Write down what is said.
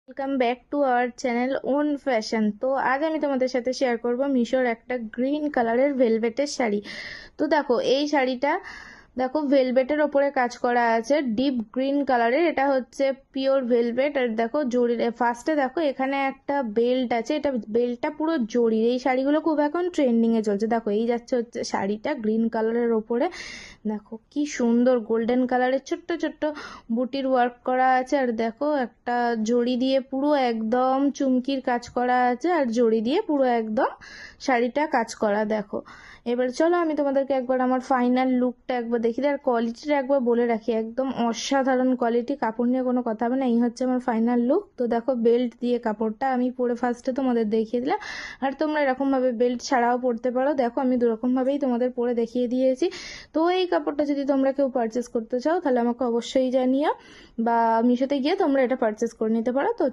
Welcome back to our channel on fashion. তো আজ আমি তোমাদের সাথে শেয়ার করব মিশোর একটা গ্রিন কালারের ভেলভেটের শাড়ি। তো দেখো এই শাড়িটা, দেখো ভেলভেটের ওপরে কাজ করা আছে ডিপ গ্রিন কালারের। এটা হচ্ছে পিওর ভেলভেট। আর দেখো জরির ফার্স্টে দেখো এখানে একটা বেল্ট আছে, এটা বেল্টটা পুরো জরির। এই শাড়িগুলো খুব এখন ট্রেন্ডিং এ চলছে। দেখো এই যাচ্ছে হচ্ছে শাড়িটা গ্রিন কালারের ওপরে। দেখো কি সুন্দর গোল্ডেন কালারের ছোট্ট ছোট্ট বুটির ওয়ার্ক করা আছে। আর দেখো একটা জড়ি দিয়ে পুরো একদম চুমকির কাজ করা আছে, আর জড়ি দিয়ে পুরো একদম শাড়িটা কাজ করা। দেখো এবার চলো আমি তোমাদেরকে একবার আমার ফাইনাল লুকটা একবার দেখি। আর কোয়ালিটিটা একবার বলে রাখি, একদম অসাধারণ কোয়ালিটি, কাপড় নিয়ে কোনো কথা হবে না। এই হচ্ছে আমার ফাইনাল লুক। তো দেখো বেল্ট দিয়ে কাপড়টা আমি পরে ফার্স্টে তোমাদের দেখিয়ে দিলাম, আর তোমরা এরকমভাবে বেল্ট ছাড়াও পরতে পারো। দেখো আমি দুরকমভাবেই তোমাদের পরে দেখিয়ে দিয়েছি। তো এই কাপড়টা যদি তোমরা কেউ পারচেস করতে চাও তাহলে আমাকে অবশ্যই জানিও, বা মিশোতে গিয়ে তোমরা এটা পারচেস করে নিতে পারো। তো